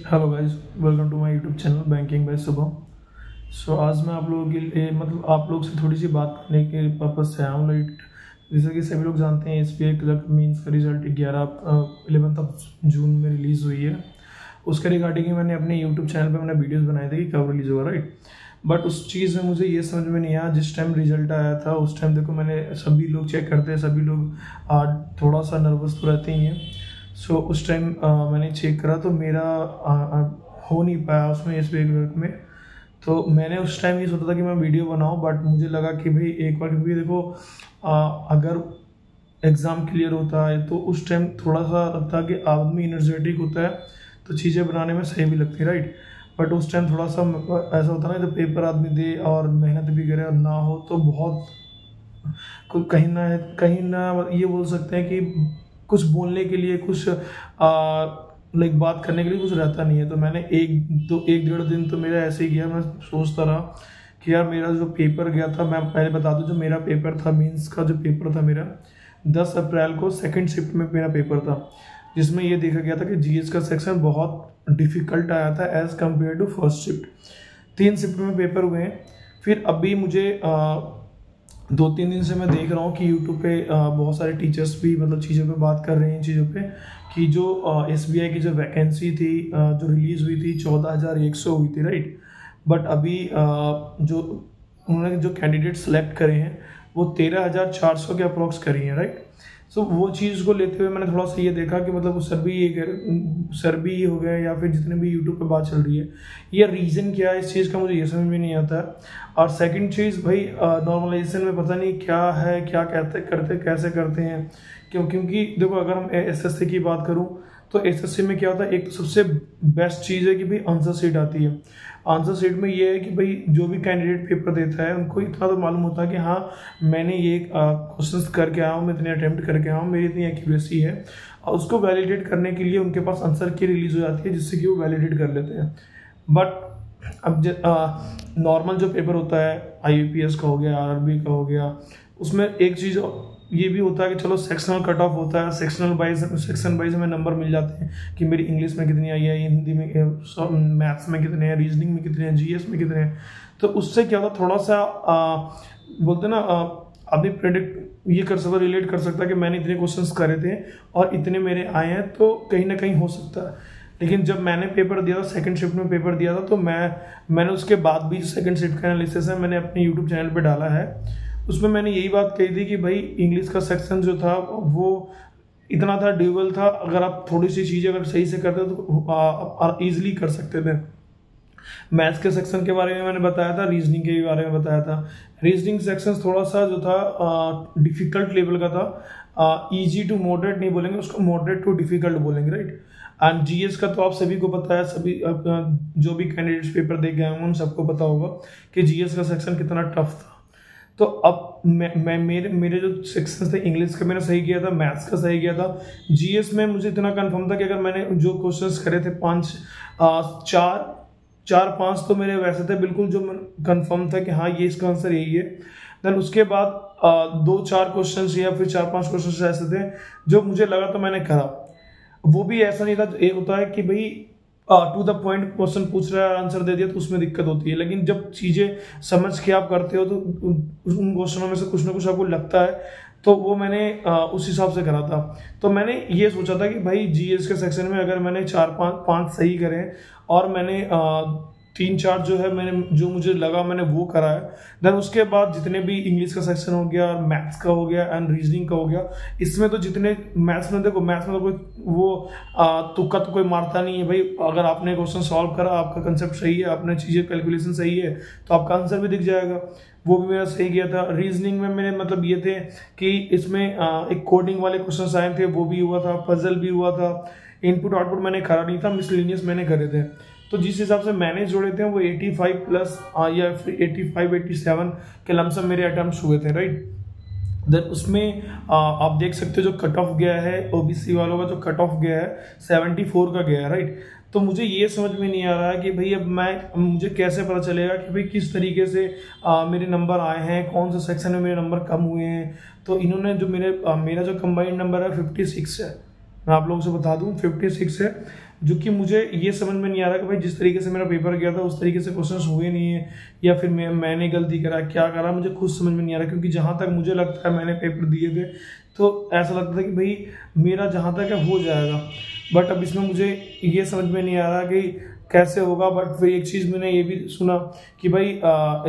Hello guys, welcome to my YouTube channel banking by Shubham. So आज मैं आप लोगों के लिए आप लोग से थोड़ी सी बात करने के पर्पज़ से आया हूँ। लाइक जैसे कि सभी लोग जानते हैं, SBI क्लर्क मीन्स का रिजल्ट 11 जून में रिलीज़ हुई है। उसके रिगार्डिंग मैंने अपने यूट्यूब चैनल पर मैंने वीडियोज़ बनाए थे कि कब रिलीज़ होगा, राइट। बट उस चीज़ में मुझे ये समझ में नहीं आया। जिस टाइम रिजल्ट आया था उस टाइम देखो, मैंने सभी लोग चेक करते हैं, सभी लोग थोड़ा सा नर्वस तो रहते ही हैं। सो उस टाइम मैंने चेक करा तो मेरा हो नहीं पाया उसमें SBI क्लर्क में। तो मैंने उस टाइम ये सोचा था कि मैं वीडियो बनाऊं, बट मुझे लगा कि भाई एक बार, क्योंकि देखो अगर एग्ज़ाम क्लियर होता है तो उस टाइम थोड़ा सा लगता है कि आदमी एनर्जेटिक होता है तो चीज़ें बनाने में सही भी लगती है, राइट। बट उस टाइम थोड़ा सा ऐसा होता है ना, जब पेपर आदमी दे और मेहनत भी करे और ना हो तो बहुत कहीं ना ये बोल सकते हैं कि कुछ बोलने के लिए, कुछ लाइक बात करने के लिए कुछ रहता नहीं है। तो मैंने एक डेढ़ दिन तो मेरा ऐसे ही गया। मैं सोचता रहा कि यार मेरा जो पेपर गया था, मैं पहले बता दूं, जो मेरा पेपर था मीन्स का जो पेपर था मेरा 10 अप्रैल को सेकंड शिफ्ट में मेरा पेपर था, जिसमें ये देखा गया था कि GS का सेक्शन बहुत डिफ़िकल्ट आया था as compare to first shift. 3 shift में पेपर हुए हैं। फिर अभी मुझे 2-3 दिन से मैं देख रहा हूँ कि यूट्यूब पे बहुत सारे टीचर्स भी चीज़ों पे बात कर रहे हैं, चीज़ों पे कि जो SBI की जो वैकेंसी थी जो रिलीज़ हुई थी 14,100 हुई थी, राइट। बट अभी जो उन्होंने जो कैंडिडेट सेलेक्ट करे हैं वो 13,400 के अप्रॉक्स करी हैं, राइट। सो वो चीज़ को लेते हुए मैंने थोड़ा सा ये देखा कि सर भी हो गए या फिर जितने भी यूट्यूब पे बात चल रही है, ये रीज़न क्या है इस चीज़ का मुझे ये समझ में नहीं आता है। और सेकंड चीज़ भाई, नॉर्मलाइजेशन में पता नहीं क्या है, क्या कैसे करते हैं। क्योंकि देखो, अगर हम SSC की बात करूँ तो SSC में क्या होता है, एक तो सबसे बेस्ट चीज़ है कि भाई आंसर शीट आती है। आंसर शीट में ये है कि भाई जो भी कैंडिडेट पेपर देता है उनको इतना तो मालूम होता है कि हाँ, मैंने ये क्वेश्चंस करके आया हूँ, मैं इतने अटेम्प्ट करके आया हूँ, मेरी इतनी एक्यूरेसी है। और उसको वैलिडेट करने के लिए उनके पास आंसर की रिलीज हो जाती है, जिससे कि वो वैलिडेट कर लेते हैं। बट अब नॉर्मल जो पेपर होता है IAPS का हो गया, RRB का हो गया, उसमें एक चीज़ ये भी होता है कि चलो सेक्शनल कट ऑफ होता है, सेक्शन वाइज हमें नंबर मिल जाते हैं कि मेरी इंग्लिश में कितनी आई है, हिंदी में, मैथ्स में कितने हैं, रीजनिंग में कितने हैं, GS में कितने हैं। तो उससे क्या होता है, थोड़ा सा बोलते हैं ना, आदमी प्रेडिक्ट ये कर सकता, रिलेट कर सकता है कि मैंने इतने क्वेश्चंस करे थे और इतने मेरे आए हैं, तो कहीं ना कहीं हो सकता है। लेकिन जब मैंने पेपर दिया था, सेकंड शिफ्ट में पेपर दिया था, तो मैंने उसके बाद भी जो सेकंड शिफ्ट का एनालिसिस है मैंने अपने यूट्यूब चैनल पे डाला है। उसमें मैंने यही बात कही थी कि भाई इंग्लिश का सेक्शन जो था वो इतना था, ड्यूअल था। अगर आप थोड़ी सी चीज़ें अगर सही से करते तो ईजिली कर सकते थे। मैथ्स के सेक्शन के बारे में मैंने बताया था, रीजनिंग के बारे में बताया था। रीजनिंग सेक्शन थोड़ा सा जो था डिफिकल्ट लेवल का था। ईजी टू मॉडरेट नहीं बोलेंगे उसको, मॉडरेट टू डिफिकल्ट बोलेंगे, राइट। एंड GS का तो आप सभी को पता है, सभी जो भी कैंडिडेट्स पेपर दे गए होंगे उन सबको पता होगा कि GS का सेक्शन कितना टफ था। तो अब मेरे जो सेक्शंस थे, इंग्लिश का मेरा सही गया था, मैथ्स का सही गया था। GS में मुझे इतना कंफर्म था कि अगर मैंने जो क्वेश्चंस करे थे 4-5 तो मेरे वैसे थे बिल्कुल, जो कंफर्म था कि हाँ ये इसका आंसर यही है। देन उसके बाद 2-4 क्वेश्चंस या फिर 4-5 क्वेश्चंस ऐसे थे जो मुझे लगा तो मैंने करा। वो भी ऐसा नहीं था, एक होता है कि भाई टू द पॉइंट क्वेश्चन पूछ रहा है, आंसर दे दिया, तो उसमें दिक्कत होती है। लेकिन जब चीज़ें समझ के आप करते हो तो उन क्वेश्चनों में से कुछ ना कुछ आपको लगता है, तो वो मैंने उस हिसाब से करा था। तो मैंने ये सोचा था कि भाई GS के सेक्शन में अगर मैंने 4-5 सही करे और मैंने 3-4 जो है मैंने जो मुझे लगा मैंने वो करा है। देन उसके बाद जितने भी इंग्लिश का सेक्शन हो गया, मैथ्स का हो गया एंड रीजनिंग का हो गया, इसमें तो जितने मैथ्स में देखो, मैथ्स में तो कोई वो तुक्का तो कोई मारता नहीं है भाई। अगर आपने क्वेश्चन सॉल्व करा, आपका कंसेप्ट सही है, आपने चीज़ें कैलकुलेशन सही है, तो आपका आंसर भी दिख जाएगा। वो भी मेरा सही गया था। रीजनिंग में मेरे ये थे कि इसमें एक कोडिंग वाले क्वेश्चन आए थे, वो भी हुआ था, पजल भी हुआ था। इनपुट आउटपुट मैंने करा नहीं था, मिसलेनियस मैंने करे थे। तो जिस हिसाब से मैंने जोड़े थे वो 85 प्लस या फिर 85-87 के लमसम मेरे अटेम्प्ट्स हुए थे, राइट। देन उसमें आप देख सकते हो जो कट ऑफ गया है OBC वालों का, जो कट ऑफ गया है 74 का गया है, राइट। तो मुझे ये समझ में नहीं आ रहा है कि भाई अब मुझे कैसे पता चलेगा कि भाई किस तरीके से मेरे नंबर आए हैं, कौन से सेक्शन में मेरे नंबर कम हुए हैं। तो इन्होंने जो मेरा जो कंबाइंड नंबर है 56 है, मैं आप लोगों से बता दूं 56 है। जो कि मुझे ये समझ में नहीं आ रहा कि भाई जिस तरीके से मेरा पेपर गया था उस तरीके से क्वेश्चंस हुए नहीं है, या फिर मैंने गलती करा, क्या करा, मुझे खुद समझ में नहीं आ रहा। क्योंकि जहाँ तक मुझे लगता है मैंने पेपर दिए थे तो ऐसा लगता था कि भाई मेरा जहाँ तक है हो जाएगा, बट अब इसमें मुझे ये समझ में नहीं आ रहा कि कैसे होगा। बट फिर एक चीज़ मैंने ये भी सुना कि भाई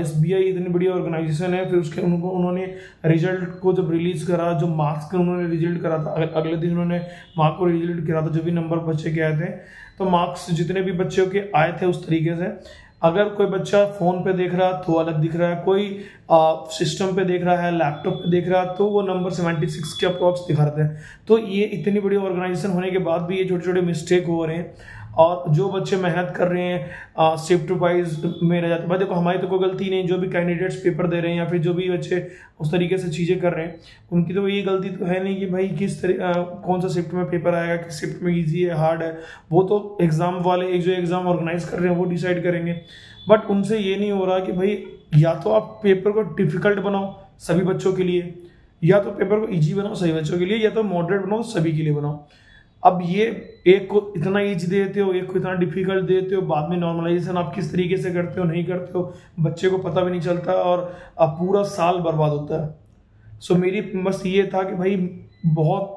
SBI इतनी बड़ी ऑर्गेनाइजेशन है, फिर उसके उन्होंने रिजल्ट को जब रिलीज करा, जो मार्क्स का उन्होंने रिजल्ट करा था, अगले दिन उन्होंने मार्क को रिजल्ट करा था, जो भी नंबर बच्चे के आए थे, तो मार्क्स जितने भी बच्चों के आए थे उस तरीके से, अगर कोई बच्चा फोन पे देख रहा है तो अलग दिख रहा है, कोई सिस्टम पे देख रहा है, लैपटॉप पे देख रहा है, तो वो नंबर 76 के अप्रॉक्स दिखा रहे हैं। तो ये इतनी बड़ी ऑर्गेनाइजेशन होने के बाद भी ये छोटे छोटे मिस्टेक हो रहे हैं, और जो बच्चे मेहनत कर रहे हैं शिफ्ट वाइज में रह जाते हैं। भाई देखो हमारी तो कोई गलती नहीं, जो भी कैंडिडेट्स पेपर दे रहे हैं या फिर जो भी बच्चे उस तरीके से चीज़ें कर रहे हैं उनकी तो ये गलती तो है नहीं कि भाई किस कौन सा शिफ्ट में पेपर आएगा, किस शिफ्ट में ईजी है हार्ड है, वो तो एग्जाम वाले जो एग्जाम ऑर्गेनाइज कर रहे हैं वो डिसाइड करेंगे। बट उनसे ये नहीं हो रहा कि भाई या तो आप पेपर को डिफिकल्ट बनाओ सभी बच्चों के लिए, या तो पेपर को ईजी बनाओ सभी बच्चों के लिए, या तो मॉडरेट बनाओ सभी के लिए बनाओ। अब ये एक को इतना ईजी देते हो, एक को इतना डिफिकल्ट देते हो, बाद में नॉर्मलाइजेशन आप किस तरीके से करते हो नहीं करते हो बच्चे को पता भी नहीं चलता, और अब पूरा साल बर्बाद होता है। सो मेरी बस ये था कि भाई बहुत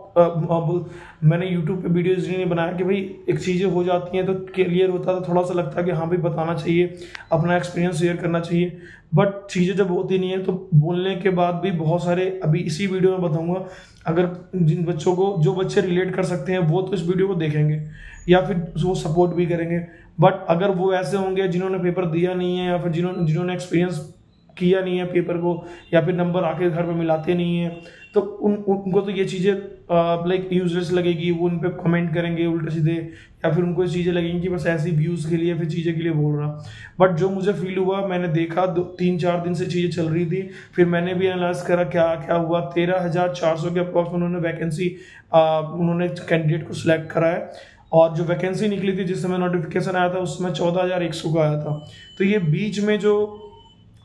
मैंने यूट्यूब पे वीडियोज इसलिए बनाया कि भाई एक चीज़ें हो जाती हैं तो क्लियर होता है, तो थोड़ा सा लगता है कि हाँ भाई बताना चाहिए, अपना एक्सपीरियंस शेयर करना चाहिए। बट चीज़ें जब होती नहीं है तो बोलने के बाद भी बहुत सारे, अभी इसी वीडियो में बताऊंगा, अगर जिन बच्चों को, जो बच्चे रिलेट कर सकते हैं वो तो इस वीडियो को देखेंगे या फिर वो सपोर्ट भी करेंगे। बट अगर वो ऐसे होंगे जिन्होंने पेपर दिया नहीं है, या फिर जिन्होंने एक्सपीरियंस किया नहीं है पेपर को, या फिर नंबर आके घर पे मिलाते नहीं है, तो उनको तो ये चीज़ें लाइक यूजलेस लगेगी, वो उन पे कमेंट करेंगे उल्टे सीधे, या फिर उनको ये चीज़ें लगेंगी कि बस ऐसी व्यूज़ के लिए, फिर चीज़ें के लिए बोल रहा। बट जो मुझे फील हुआ, मैंने देखा 3-4 दिन से चीज़ें चल रही थी, फिर मैंने भी एनालाइज करा क्या क्या हुआ। 13,400 के अप्रॉक्स उन्होंने वैकेंसी, उन्होंने कैंडिडेट को सिलेक्ट करा है, और जो वैकेंसी निकली थी जिस समय नोटिफिकेशन आया था उसमें 14,100 का आया था। तो ये बीच में जो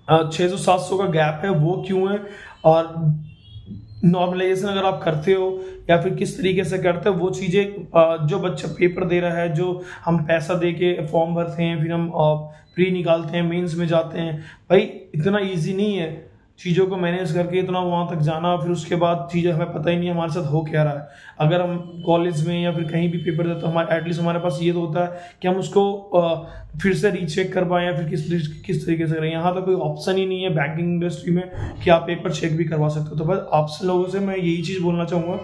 600-700 का गैप है वो क्यों है, और नॉर्मलाइजेशन अगर आप करते हो या फिर किस तरीके से करते हो, वो चीज़ें जो बच्चा पेपर दे रहा है, जो हम पैसा दे के फॉर्म भरते हैं, फिर हम प्री निकालते हैं, मेंस में जाते हैं, भाई इतना इजी नहीं है चीज़ों को मैनेज करके इतना वहाँ तक जाना, फिर उसके बाद चीज़ें हमें पता ही नहीं हमारे साथ हो क्या रहा है। अगर हम कॉलेज में या फिर कहीं भी पेपर देते तो हमारे एटलीस्ट हमारे पास ये तो होता है कि हम उसको फिर से रीचेक कर पाएँ, या फिर किस तरीके से करें। यहाँ तो कोई ऑप्शन ही नहीं है बैंकिंग इंडस्ट्री में कि आप पेपर चेक भी करवा सकते हो। तो बस आप लोगों से मैं यही चीज़ बोलना चाहूँगा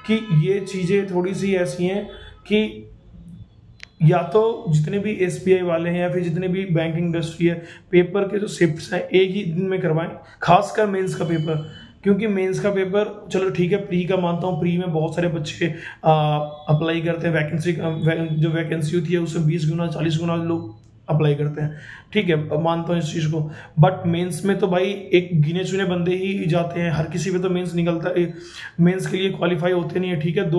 कि ये चीज़ें थोड़ी सी ऐसी हैं कि या तो जितने भी SBI वाले हैं या फिर जितने भी बैंकिंग इंडस्ट्री है, पेपर के जो शिफ्ट्स हैं एक ही दिन में करवाएं, खासकर मेंस का पेपर। क्योंकि मेंस का पेपर चलो ठीक है, प्री का मानता हूँ, प्री में बहुत सारे बच्चे अप्लाई करते हैं, वैकेंसी जो वैकेंसी होती है उससे 20 गुना 40 गुना लोग अप्लाई करते हैं, ठीक है, मानता हूँ इस चीज़ को। बट मेंस में तो भाई एक गिने चुने बंदे ही जाते हैं, हर किसी पे तो मेंस निकलता है, मेंस के लिए क्वालिफाई होते नहीं है, ठीक है।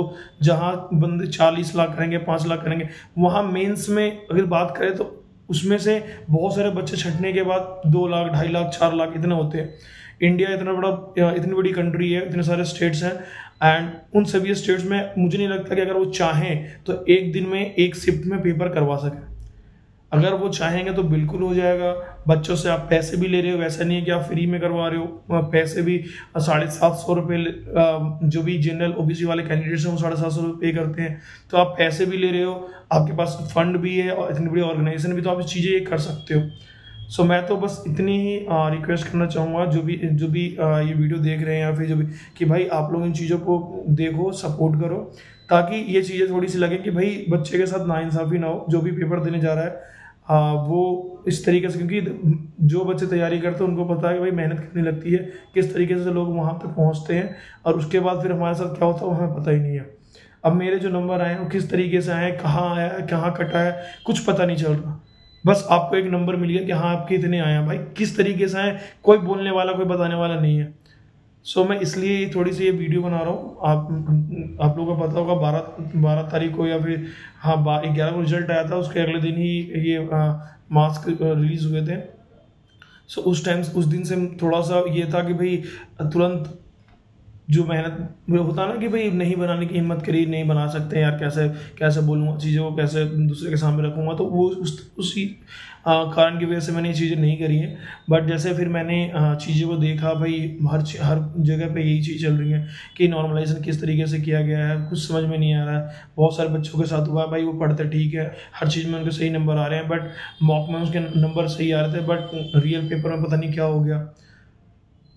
जहाँ बंदे 40 लाख करेंगे, 5 लाख करेंगे, वहाँ मेंस में अगर बात करें तो उसमें से बहुत सारे बच्चे छटने के बाद 2 लाख, 2.5 लाख, 4 लाख इतने होते हैं। इंडिया इतनी बड़ी कंट्री है, इतने सारे स्टेट्स हैं, एंड उन सभी स्टेट्स में मुझे नहीं लगता कि अगर वो चाहें तो एक दिन में एक शिफ्ट में पेपर करवा सकें। अगर वो चाहेंगे तो बिल्कुल हो जाएगा। बच्चों से आप पैसे भी ले रहे हो, वैसा नहीं है कि आप फ्री में करवा रहे हो, पैसे भी 750 रुपये, जो भी जनरल OBC वाले कैंडिडेट्स हैं वो 750 रुपये पे करते हैं, तो आप पैसे भी ले रहे हो, आपके पास फंड भी है और इतनी बड़ी ऑर्गेनाइजेशन भी, तो आप इस चीज़ें ये कर सकते हो। सो मैं तो बस इतनी ही रिक्वेस्ट करना चाहूँगा जो भी ये वीडियो देख रहे हैं या फिर जो भी, कि भाई आप लोग इन चीज़ों को देखो, सपोर्ट करो, ताकि ये चीज़ें थोड़ी सी लगे कि भाई बच्चे के साथ नाइंसाफ़ी ना हो, जो भी पेपर देने जा रहा है वो इस तरीके से। क्योंकि जो बच्चे तैयारी करते हैं उनको पता है कि भाई मेहनत कितनी लगती है, किस तरीके से लोग वहाँ तक पहुँचते हैं, और उसके बाद फिर हमारे साथ क्या होता है वो हमें पता ही नहीं है। अब मेरे जो नंबर आए हैं वो किस तरीके से आए, कहाँ आया है, कहाँ कटा है, कुछ पता नहीं चल रहा। बस आपको एक नंबर मिल गया कि हाँ आपके इतने आए हैं, भाई किस तरीके से आए कोई बोलने वाला, कोई बताने वाला नहीं है। सो मैं इसलिए थोड़ी सी ये वीडियो बना रहा हूँ। आप लोगों को पता होगा 12 तारीख को या फिर 11 को रिजल्ट आया था, उसके अगले दिन ही ये मार्क्स रिलीज हुए थे। सो उस दिन से थोड़ा सा ये था कि भाई तुरंत जो मेहनत वो होता है ना कि भाई नहीं बनाने की हिम्मत करी, नहीं बना सकते यार, कैसे कैसे बोलूँगा चीज़ों को, कैसे दूसरे के सामने रखूँगा, तो वो उसी कारण की वजह से मैंने ये चीज़ें नहीं करी हैं। बट जैसे फिर मैंने चीज़ों को देखा, भाई हर जगह पे यही चीज़ चल रही है कि नॉर्मलाइजेशन किस तरीके से किया गया है, कुछ समझ में नहीं आ रहा है। बहुत सारे बच्चों के साथ हुआ है, भाई वो पढ़ते ठीक है, हर चीज़ में उनके सही नंबर आ रहे हैं, बट मॉक में उसके नंबर सही आ रहे थे, बट रियल पेपर में पता नहीं क्या हो गया।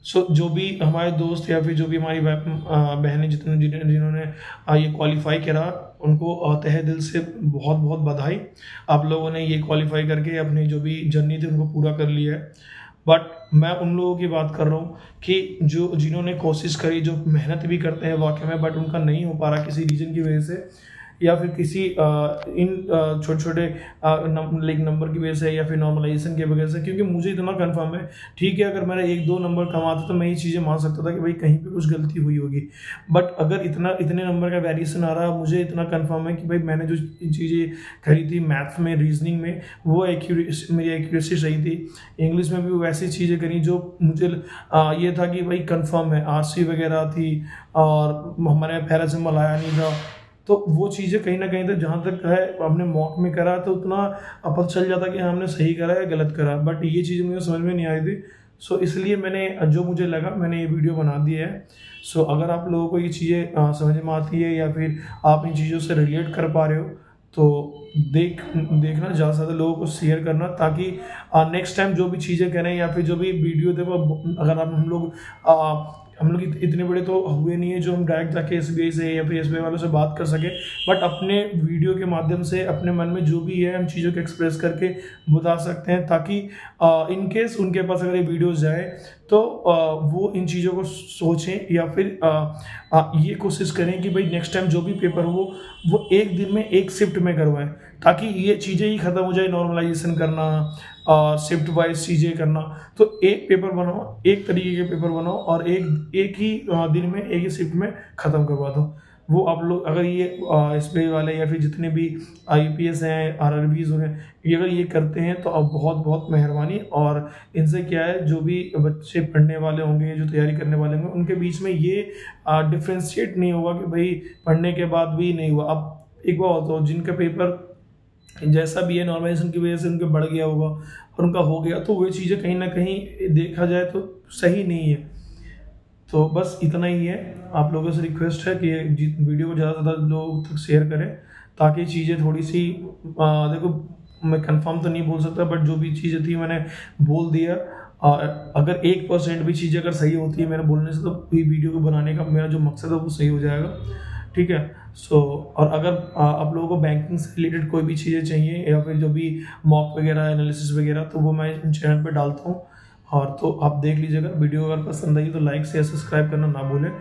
सो जो भी हमारे दोस्त या फिर जो भी हमारी बहनें जिन्होंने ये क्वालिफाई करा, उनको तहे दिल से बहुत बहुत बधाई। आप लोगों ने ये क्वालिफाई करके अपनी जो भी जर्नी थी उनको पूरा कर लिया है। बट मैं उन लोगों की बात कर रहा हूँ कि जिन्होंने कोशिश करी, जो मेहनत भी करते हैं वाकई में, बट उनका नहीं हो पा रहा किसी रीज़न की वजह से, या फिर किसी इन छोटे छोटे नंबर की वजह से, या फिर नॉर्मलाइजेशन की वजह से। क्योंकि मुझे इतना कंफर्म है, ठीक है, अगर मैंने 1-2 नंबर कमाता तो मैं ये चीज़ें मान सकता था कि भाई कहीं पे कुछ गलती हुई होगी। बट अगर इतने नंबर का वेरिएशन आ रहा, मुझे इतना कंफर्म है कि भाई मैंने जो चीज़ें करी थी मैथ्स में, रीजनिंग में, वो मेरी एक्यूरेसी सही थी। इंग्लिश में भी वैसी चीज़ें करी जो मुझे ये था कि भाई कंफर्म है, RC वगैरह थी और हमारे पैरासिम्बल आया नहीं था। तो वो चीज़ें कहीं ना कहीं तक जहाँ तक है हमने मॉक में करा तो उतना पता चल जाता कि हमने सही करा या गलत करा, बट ये चीज़ मुझे समझ में नहीं आई थी। सो इसलिए मैंने जो मुझे लगा मैंने ये वीडियो बना दी है। सो अगर आप लोगों को ये चीज़ें समझ में आती है या फिर आप इन चीज़ों से रिलेट कर पा रहे हो तो देखना, ज़्यादा से ज़्यादा लोगों को शेयर करना, ताकि नेक्स्ट टाइम जो भी चीज़ें करें या फिर जो भी वीडियो देखो, अगर हम लोग इतने बड़े तो हुए नहीं है जो हम डायरेक्ट जाके SBI से या फिर SBI वालों से बात कर सके, बट अपने वीडियो के माध्यम से अपने मन में जो भी है हम चीज़ों को एक्सप्रेस करके बता सकते हैं, ताकि इन केस उनके पास अगर ये वीडियो जाए तो वो इन चीज़ों को सोचें या फिर ये कोशिश करें कि भाई नेक्स्ट टाइम जो भी पेपर हो वो एक दिन में एक शिफ्ट में करवाएं, ताकि ये चीज़ें ही ख़त्म हो जाए, नॉर्मलाइजेशन करना और शिफ्ट वाइज चीज़ें करना। तो एक पेपर बनाओ, एक तरीके के पेपर बनाओ और एक ही दिन में एक ही शिफ्ट में ख़त्म करवा दो। वो आप लोग अगर ये SBI वाले या फिर जितने भी IPS हैं, RRBs हैं, ये अगर ये करते हैं तो अब बहुत बहुत मेहरबानी। और इनसे क्या है, जो भी बच्चे पढ़ने वाले होंगे, जो तैयारी करने वाले होंगे, उनके बीच में ये डिफ्रेंशिएट नहीं होगा कि भाई पढ़ने के बाद भी नहीं हुआ। अब एक बार होता हो जिनका पेपर जैसा भी है नॉर्मलाइजेशन की वजह से उनके बढ़ गया होगा और उनका हो गया, तो वो चीज़ें कहीं ना कहीं देखा जाए तो सही नहीं है। तो बस इतना ही है। आप लोगों से रिक्वेस्ट है कि वीडियो को ज़्यादा से ज़्यादा लोगों तक शेयर करें, ताकि चीज़ें थोड़ी सी देखो, मैं कंफर्म तो नहीं बोल सकता, बट जो भी चीज़ें थी मैंने बोल दिया। अगर 1% भी चीज़ें अगर सही होती है मेरे बोलने से, तो ये वीडियो को बनाने का मेरा जो मकसद है वो सही हो जाएगा। ठीक है। और अगर आप लोगों को बैंकिंग से रिलेटेड कोई भी चीज़ें चाहिए या फिर जो भी मॉक वगैरह, एनालिसिस वगैरह, तो वो मैं चैनल पे डालता हूँ, और तो आप देख लीजिएगा। वीडियो अगर पसंद आई तो लाइक शेयर सब्सक्राइब करना ना भूलें।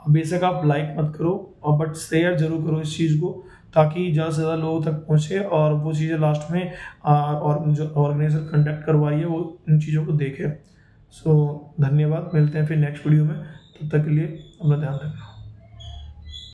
बेशक आप लाइक मत करो, और बट शेयर जरूर करो इस चीज़ को, ताकि ज़्यादा से ज़्यादा लोगों तक पहुँचे और वो चीज़ें लास्ट में और जो ऑर्गेनाइजर कंडक्ट करवाई है वो इन चीज़ों को देखे। सो धन्यवाद, मिलते हैं फिर नेक्स्ट वीडियो में। तब तक के लिए अपना ध्यान रखना।